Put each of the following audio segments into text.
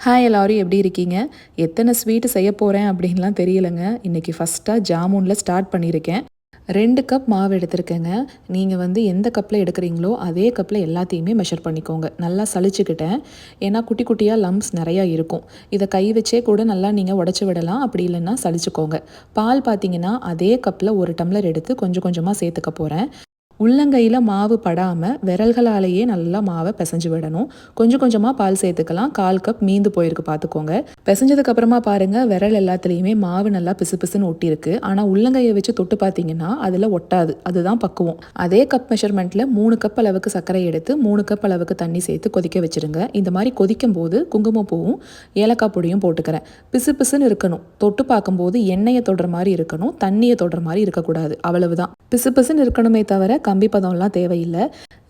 Hi எல்லாரும் எப்படி இருக்கீங்க? எத்தனை ஸ்வீட் செய்ய போகிறேன் அப்படின்லாம் தெரியலங்க. இன்றைக்கி ஃபஸ்ட்டாக ஜாமுனில் ஸ்டார்ட் பண்ணியிருக்கேன். 2 கப் மாவு எடுத்திருக்கேங்க. நீங்கள் வந்து எந்த கப்பில் எடுக்கிறீங்களோ அதே கப்பில் எல்லாத்தையுமே மெஷர் பண்ணிக்கோங்க. நல்லா சலிச்சுக்கிட்டேன். ஏன்னா குட்டி குட்டியாக லம்ப்ஸ் நிறையா இருக்கும். இதை கை வச்சே கூட நல்லா நீங்கள் உடச்சி விடலாம். அப்படி இல்லைன்னா சலிச்சுக்கோங்க. பால் பார்த்தீங்கன்னா அதே கப்பில் 1 டம்ளர் எடுத்து கொஞ்சம் கொஞ்சமாக சேர்த்துக்க போகிறேன். உள்ளங்கையில் மாவு படாமல் விரல்களாலேயே நல்லா மாவை பிசைஞ்சு விடணும். கொஞ்சம் கொஞ்சமாக பால் சேர்த்துக்கலாம். 1/4 கப் மீந்து போயிருக்கு பார்த்துக்கோங்க. பிசைஞ்சதுக்கப்புறமா பாருங்கள், விரல் எல்லாத்துலேயுமே மாவு நல்லா பிசு பிசுன்னு ஒட்டியிருக்கு. ஆனால் உள்ளங்கையை வச்சு தொட்டு பார்த்தீங்கன்னா அதில் ஒட்டாது. அதுதான் பக்குவம். அதே கப் மெஷர்மெண்ட்டில் 3 கப் அளவுக்கு சர்க்கரை எடுத்து 3 கப் அளவுக்கு தண்ணி சேர்த்து கொதிக்க வச்சுருங்க. இந்த மாதிரி கொதிக்கும் போது குங்குமப்பூவும் ஏலக்காய் பொடியும் போட்டுக்கிறேன். பிசு பிசுன்னு இருக்கணும். தொட்டு பார்க்கும்போது எண்ணெயை தொடுற மாதிரி இருக்கணும், தண்ணியை தொடுற மாதிரி இருக்கக்கூடாது. அவ்வளவுதான். பிசு பிசுன்னு இருக்கணுமே தவிர கம்பி பதம்லாம் தேவையில்லை.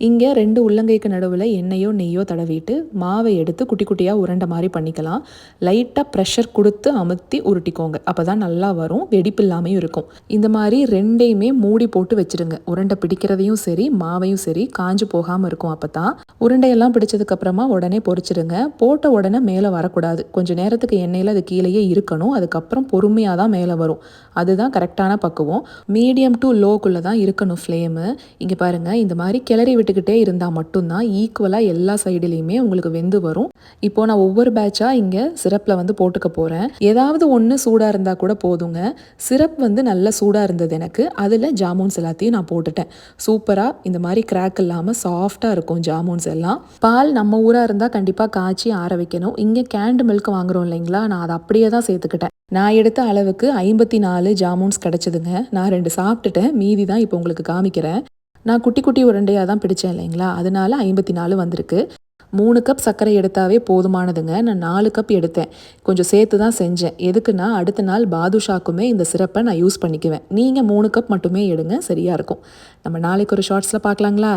இங்கே 2 உள்ளங்கைக்கு நடுவில் எண்ணெயோ நெய்யோ தடவிட்டு மாவை எடுத்து குட்டி குட்டியாக உருண்டை மாதிரி பண்ணிக்கலாம். லைட்டாக ப்ரெஷர் கொடுத்து அமுத்தி உருட்டிக்கோங்க. அப்போ தான் நல்லா வரும், வெடிப்பு இல்லாமையும் இருக்கும். இந்த மாதிரி 2யுமே மூடி போட்டு வச்சுருங்க. உருண்டை பிடிக்கிறதையும் சரி மாவையும் சரி காஞ்சு போகாமல் இருக்கும். அப்போ தான் உருண்டையெல்லாம் பிடிச்சதுக்கப்புறமா உடனே பொரிச்சிடுங்க. போட்ட உடனே மேலே வரக்கூடாது. கொஞ்சம் நேரத்துக்கு எண்ணெயில் அது கீழேயே இருக்கணும். அதுக்கப்புறம் பொறுமையாக தான் மேலே வரும். அதுதான் கரெக்டான பக்குவம். மீடியம் டு லோக்குள்ளே தான் இருக்கணும் ஃப்ளேமு. இங்கே பாருங்கள், இந்த மாதிரி கிளறி விட்டுக்கிட்டே இருந்தால் மட்டும்தான் ஈக்குவலாக எல்லா சைடுலேயுமே உங்களுக்கு வெந்து வரும். இப்போது நான் ஒவ்வொரு பேட்சாக இங்கே சிரப்பில் வந்து போட்டுக்க போகிறேன். ஏதாவது ஒன்று சூடாக இருந்தால் கூட போதுங்க. சிரப் வந்து நல்லா சூடாக இருந்தது எனக்கு. அதில் ஜாமுன்ஸ் எல்லாத்தையும் நான் போட்டுட்டேன். சூப்பராக இந்த மாதிரி கிராக் இல்லாமல் சாஃப்டாக இருக்கும் ஜாமுன்ஸ் எல்லாம். பால் நம்ம ஊராக இருந்தால் கண்டிப்பாக காய்ச்சி ஆற வைக்கணும். இங்கே கேண்டு மில்க் வாங்குகிறோம் இல்லைங்களா, நான் அதை அப்படியே தான் சேர்த்துக்கிட்டேன். நான் எடுத்த அளவுக்கு 54 ஜாமுன்ஸ் கிடச்சிதுங்க. நான் 2 சாப்பிட்டுட்டேன். மீதி தான் இப்போ உங்களுக்கு காமிக்கிறேன். நான் குட்டி குட்டி உருண்டையாக தான் பிடிச்சேன் இல்லைங்களா, அதனால 54 வந்திருக்கு. 3 கப் சர்க்கரை எடுத்தாவே போதுமானதுங்க. நான் 4 கப் எடுத்தேன். கொஞ்சம் சேர்த்து தான் செஞ்சேன். எதுக்குன்னா அடுத்த நாள் பாதுஷாக்குமே இந்த சிரப்பை நான் யூஸ் பண்ணிக்குவேன். நீங்கள் 3 கப் மட்டுமே எடுங்க, சரியாக இருக்கும். நம்ம நாளைக்கு ஒரு ஷார்ட்ஸில் பார்க்கலாங்களா?